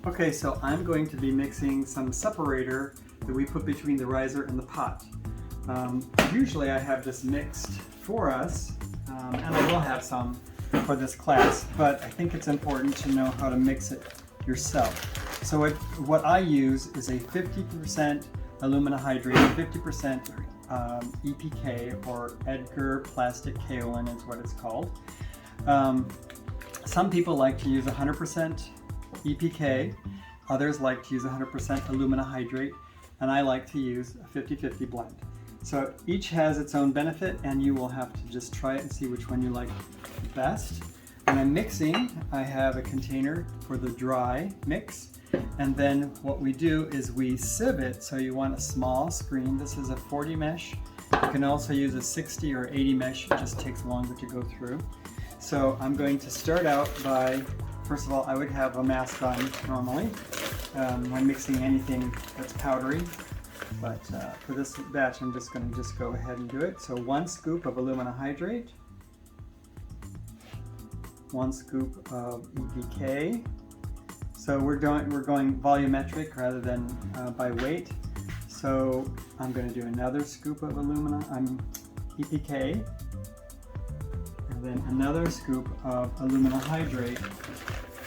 Okay, so I'm going to be mixing some separator that we put between the riser and the pot. Usually I have this mixed for us, and I will have some for this class, but I think it's important to know how to mix it yourself. So what I use is a 50% alumina hydrate, 50% EPK, or Edgar plastic kaolin is what it's called. Some people like to use 100% EPK, others like to use 100% alumina hydrate, and I like to use a 50-50 blend. So each has its own benefit, and you will have to just try it and see which one you like best. When I'm mixing, I have a container for the dry mix, and then what we do is we sieve it. So you want a small screen. This is a 40 mesh. You can also use a 60 or 80 mesh. It just takes longer to go through. So I'm going to start out by, first of all, I would have a mask on normally when mixing anything that's powdery. But for this batch, I'm just going to go ahead and do it. So 1 scoop of alumina hydrate, 1 scoop of EPK. So we're going volumetric rather than by weight. So I'm going to do another scoop of EPK, and then another scoop of alumina hydrate.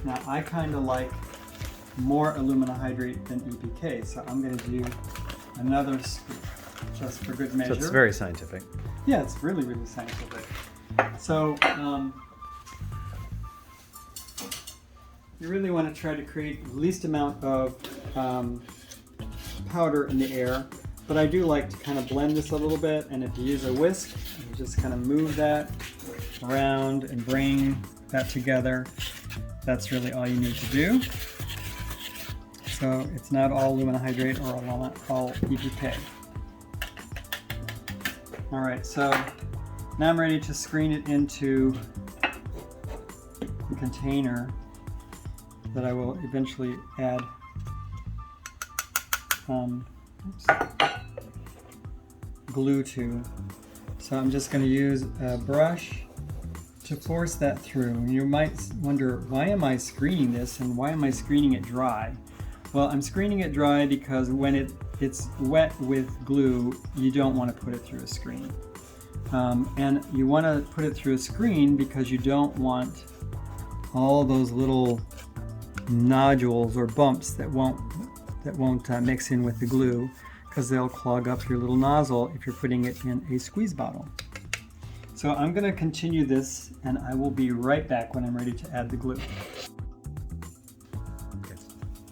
Now I kind of like more alumina hydrate than EPK, so I'm going to do another scoop just for good measure. So it's very scientific. Yeah, it's really, really scientific. So you really want to try to create the least amount of powder in the air, but I do like to kind of blend this a little bit, and if you use a whisk, you just kind of move that around and bring that together. That's really all you need to do. So it's not all alumina hydrate or all EPK. All right, so now I'm ready to screen it into the container that I will eventually add glue to. So I'm just going to use a brush to force that through. You might wonder, why am I screening this and why am I screening it dry? Well, I'm screening it dry because when it's wet with glue, you don't want to put it through a screen. And you want to put it through a screen because you don't want all those little nodules or bumps that won't mix in with the glue, because they'll clog up your little nozzle if you're putting it in a squeeze bottle. So I'm going to continue this, and I will be right back when I'm ready to add the glue.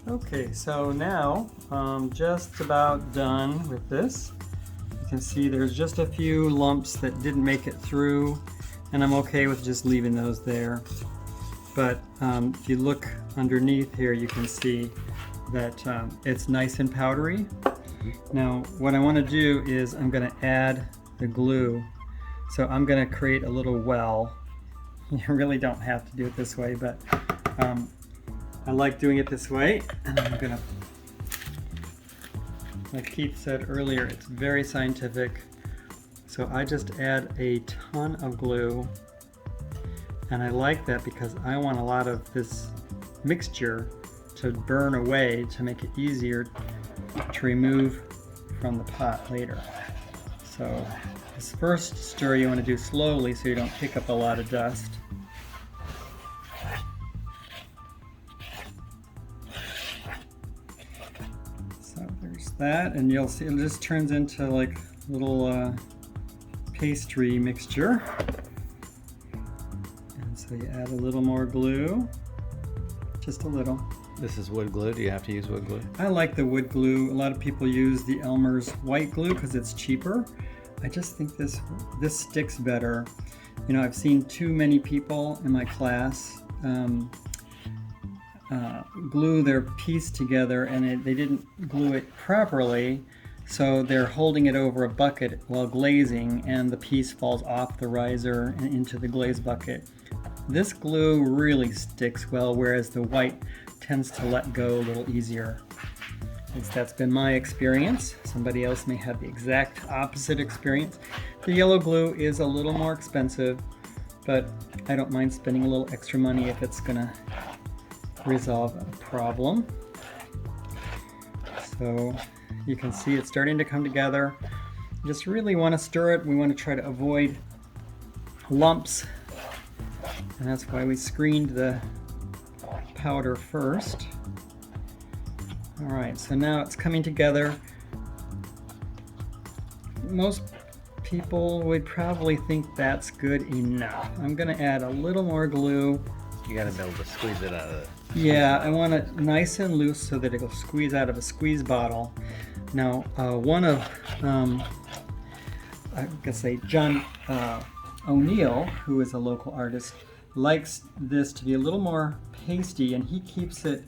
Okay, so now I'm just about done with this. You can see there's just a few lumps that didn't make it through, and I'm okay with just leaving those there. But if you look underneath here, you can see that it's nice and powdery. Now what I want to do is I'm going to add the glue. So I'm going to create a little well. You really don't have to do it this way, but I like doing it this way, and I'm going to, like Keith said earlier, it's very scientific. So I just add a ton of glue, and I like that because I want a lot of this mixture to burn away to make it easier to remove from the pot later. So this first stir you want to do slowly so you don't pick up a lot of dust. So there's that, and you'll see it just turns into like a little pastry mixture. And so you add a little more glue, just a little. This is wood glue. Do you have to use wood glue? I like the wood glue. A lot of people use the Elmer's white glue because it's cheaper. I just think this sticks better. You know, I've seen too many people in my class glue their piece together, and they didn't glue it properly, so they're holding it over a bucket while glazing, and the piece falls off the riser and into the glaze bucket. This glue really sticks well, whereas the white tends to let go a little easier. At least that's been my experience. Somebody else may have the exact opposite experience. The yellow glue is a little more expensive, but I don't mind spending a little extra money if it's gonna resolve a problem. So you can see it's starting to come together. Just really want to stir it. We want to try to avoid lumps, and that's why we screened the powder first. All right, so now it's coming together. Most people would probably think that's good enough. I'm going to add a little more glue. You gotta be able to squeeze it out of it. Yeah, I want it nice and loose so that it'll squeeze out of a squeeze bottle. Now, one of, I guess say John O'Neill, who is a local artist, likes this to be a little more pasty, and he keeps it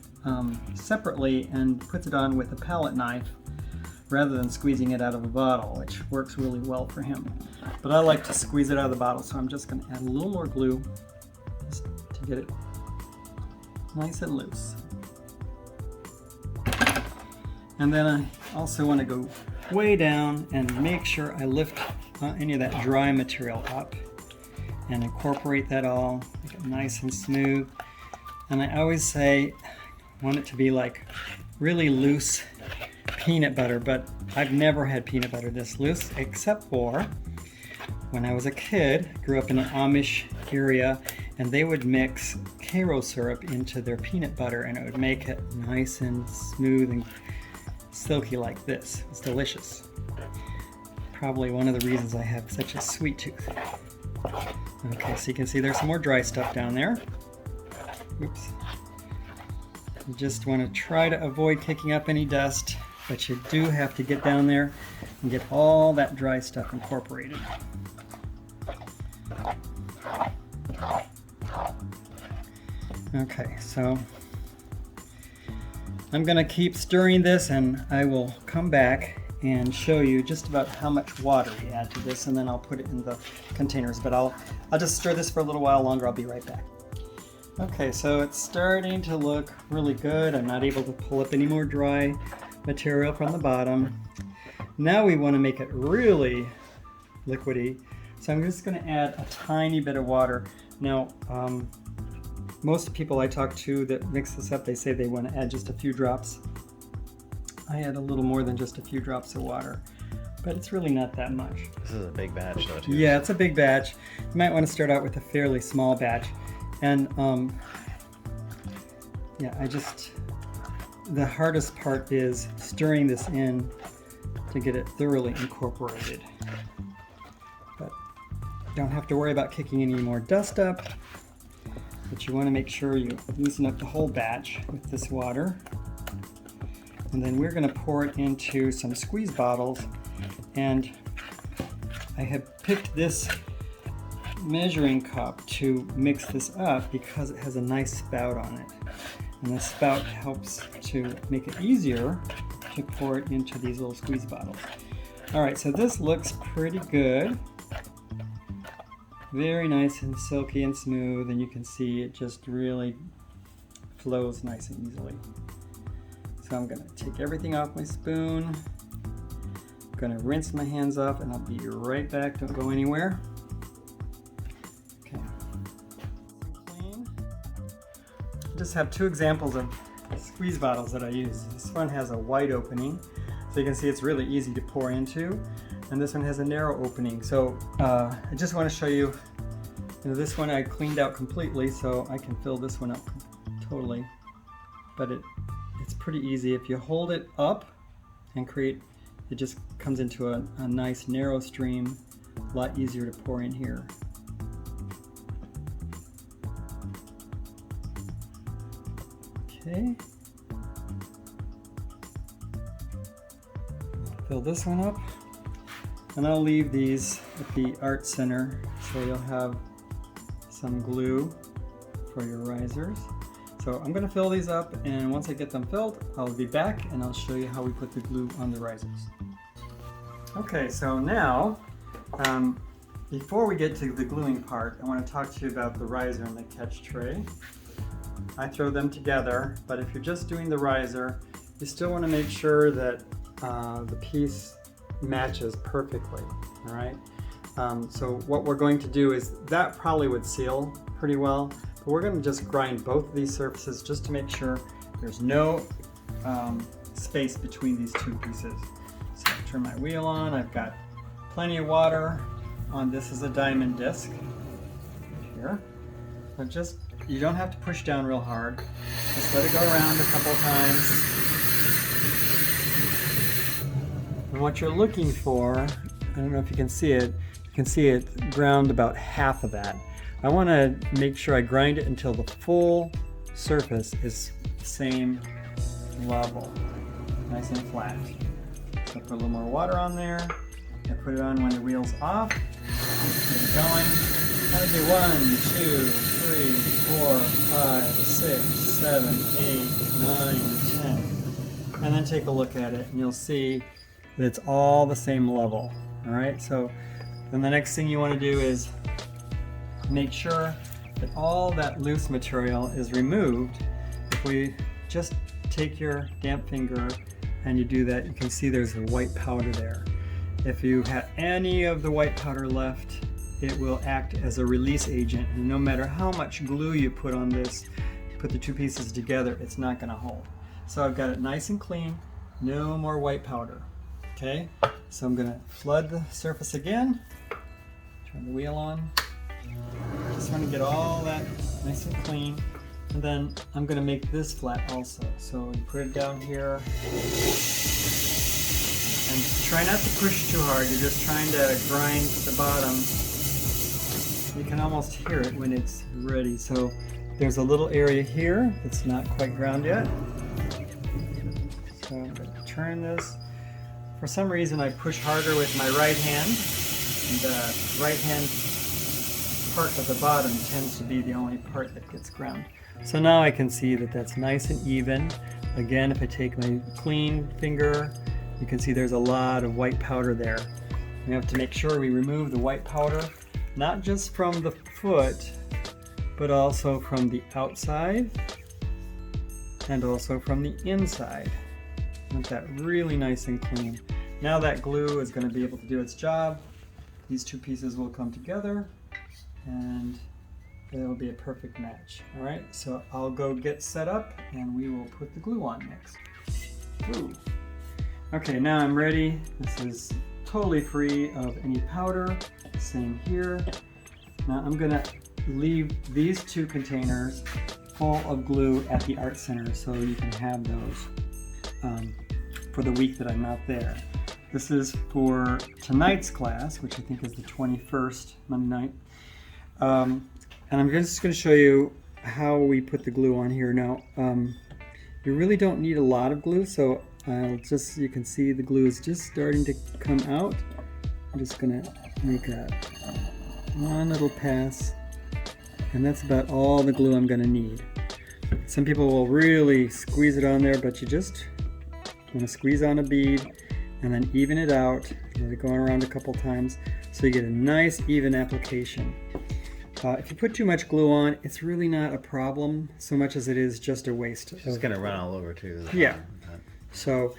separately and puts it on with a palette knife rather than squeezing it out of a bottle, which works really well for him. But I like to squeeze it out of the bottle, so I'm just going to add a little more glue just to get it nice and loose. And then I also want to go way down and make sure I lift any of that dry material up and incorporate that all, make it nice and smooth. And I always say I want it to be like really loose peanut butter, but I've never had peanut butter this loose except for when I was a kid, grew up in an Amish area, and they would mix Karo syrup into their peanut butter, and it would make it nice and smooth and silky like this. It's delicious. Probably one of the reasons I have such a sweet tooth. Okay, so you can see there's some more dry stuff down there. Oops. You just want to try to avoid kicking up any dust, but you do have to get down there and get all that dry stuff incorporated. Okay, so I'm going to keep stirring this, and I will come back and show you just about how much water we add to this, and then I'll put it in the containers. But I'll just stir this for a little while longer. I'll be right back. Okay, so it's starting to look really good. I'm not able to pull up any more dry material from the bottom. Now we want to make it really liquidy, so I'm just going to add a tiny bit of water. Now, most people I talk to that mix this up, they say they want to add just a few drops. I add a little more than just a few drops of water, but it's really not that much. This is a big batch though, too. Yeah, it's a big batch. You might want to start out with a fairly small batch. And yeah, the hardest part is stirring this in to get it thoroughly incorporated. But don't have to worry about kicking any more dust up. But you want to make sure you loosen up the whole batch with this water. And then we're going to pour it into some squeeze bottles. And I have picked this measuring cup to mix this up because it has a nice spout on it. And the spout helps to make it easier to pour it into these little squeeze bottles. All right, so this looks pretty good. Very nice and silky and smooth, and you can see it just really flows nice and easily. So I'm going to take everything off my spoon. I'm going to rinse my hands off, and I'll be right back. Don't go anywhere. Okay. Clean. I just have two examples of squeeze bottles that I use. This one has a wide opening, so you can see it's really easy to pour into. And this one has a narrow opening. So I just want to show you, this one I cleaned out completely, so I can fill this one up totally. But it's pretty easy. If you hold it up and it just comes into a nice narrow stream, a lot easier to pour in here. Okay. Fill this one up. And I'll leave these at the art center, so you'll have some glue for your risers. So I'm going to fill these up, and once I get them filled, I'll be back and I'll show you how we put the glue on the risers. Okay, so now, before we get to the gluing part, I want to talk to you about the riser and the catch tray. I throw them together, but if you're just doing the riser, you still want to make sure that the piece matches perfectly, all right? So what we're going to do is, that probably would seal pretty well, But we're going to just grind both of these surfaces just to make sure there's no space between these two pieces. So I turn my wheel on. I've got plenty of water on this is a diamond disc here. So just, you don't have to push down real hard. Just let it go around a couple times. And what you're looking for, I don't know if you can see it, ground about half of that. I want to make sure I grind it until the full surface is the same level, nice and flat. So put a little more water on there. I put it on when the wheel's off. Get it going. I'll do 1, 2, 3, 4, 5, 6, 7, 8, 9, 10. And then take a look at it and you'll see that it's all the same level. All right, so then the next thing you want to do is make sure that all that loose material is removed. If we just take your damp finger and you do that, you can see there's a white powder there. If you have any of the white powder left, it will act as a release agent, and no matter how much glue you put on this, put the two pieces together, it's not going to hold. So I've got it nice and clean, no more white powder. Okay, so I'm going to flood the surface again, turn the wheel on. Just want to get all that nice and clean, and then I'm going to make this flat also. So you put it down here, and try not to push too hard. You're just trying to grind the bottom. You can almost hear it when it's ready. So there's a little area here that's not quite ground yet. So I'm going to turn this. For some reason I push harder with my right hand, and the right hand part of the bottom tends to be the only part that gets ground. So now I can see that that's nice and even. Again, if I take my clean finger, you can see there's a lot of white powder there. We have to make sure we remove the white powder, not just from the foot, but also from the outside and also from the inside. Want that really nice and clean. Now that glue is going to be able to do its job. These two pieces will come together and it'll be a perfect match. All right, so I'll go get set up and we will put the glue on next. Ooh. Okay, now I'm ready. This is totally free of any powder. Same here. Now I'm gonna leave these two containers full of glue at the art center so you can have those for the week that I'm not there. This is for tonight's class, which I think is the 21st, Monday night. And I'm just going to show you how we put the glue on here. Now, you really don't need a lot of glue, so you can see the glue is just starting to come out. I'm just going to make one little pass, and that's about all the glue I'm going to need. Some people will really squeeze it on there, but you just want to squeeze on a bead and then even it out, let it go around a couple times so you get a nice even application. If you put too much glue on, it's really not a problem so much as it is just a waste. It's going to run all over too. Yeah. So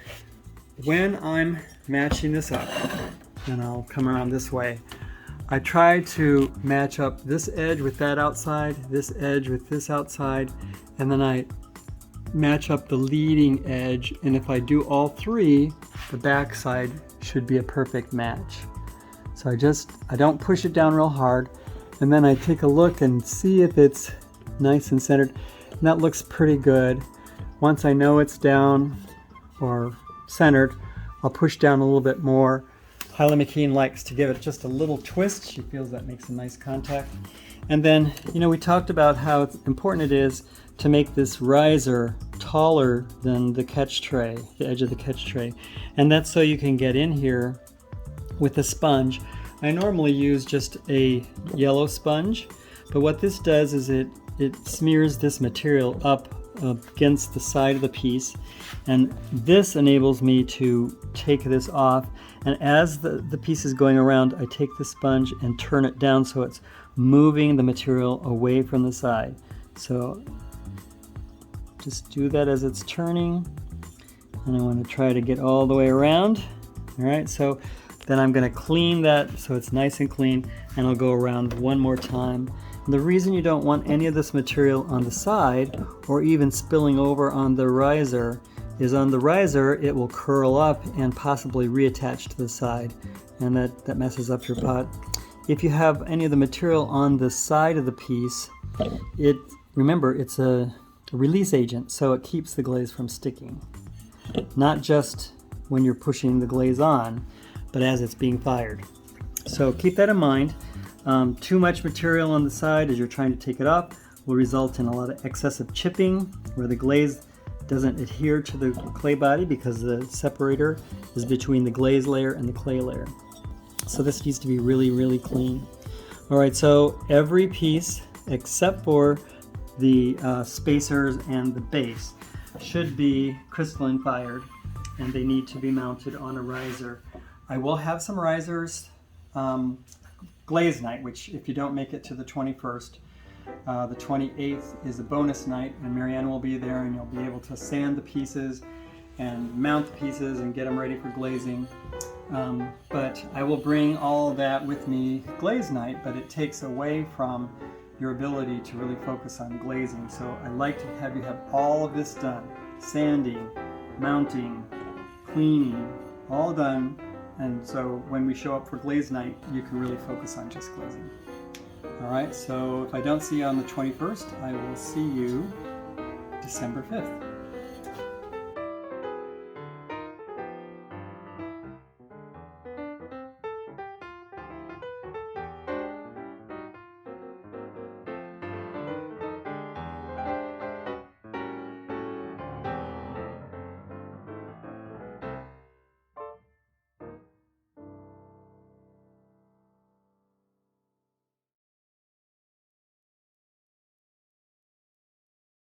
when I'm matching this up, and I'll come around this way, I try to match up this edge with that outside, this edge with this outside, and then I match up the leading edge, and if I do all three, the back side should be a perfect match. So I don't push it down real hard, and then I take a look and see if it's nice and centered, and that looks pretty good. Once I know it's down or centered, I'll push down a little bit more. Hyla McKean likes to give it just a little twist. She feels that makes a nice contact. And then, we talked about how important it is to make this riser taller than the catch tray, the edge of the catch tray. And that's so you can get in here with a sponge. I normally use just a yellow sponge, but what this does is it smears this material up against the side of the piece, and this enables me to take this off, and as the piece is going around, I take the sponge and turn it down so it's moving the material away from the side. So just do that as it's turning, and I want to try to get all the way around. All right, so then I'm going to clean that so it's nice and clean, and I'll go around one more time, The reason you don't want any of this material on the side or even spilling over on the riser is on the riser it will curl up and possibly reattach to the side, and that messes up your pot. If you have any of the material on the side of the piece, remember it's a release agent, so it keeps the glaze from sticking. Not just when you're pushing the glaze on, but as it's being fired. So keep that in mind. Too much material on the side as you're trying to take it up will result in a lot of excessive chipping where the glaze doesn't adhere to the clay body because the separator is between the glaze layer and the clay layer. So this needs to be really, really clean. All right, so every piece except for the spacers and the base should be crystalline fired, and they need to be mounted on a riser. I will have some risers glaze night, which if you don't make it to the 21st, the 28th is a bonus night, and Marianne will be there, and you'll be able to sand the pieces and mount the pieces and get them ready for glazing. But I will bring all of that with me glaze night, but it takes away from your ability to really focus on glazing. So I like to have you have all of this done. Sanding, mounting, cleaning, all done. And so when we show up for glaze night, you can really focus on just glazing. All right, so if I don't see you on the 21st, I will see you December 5th.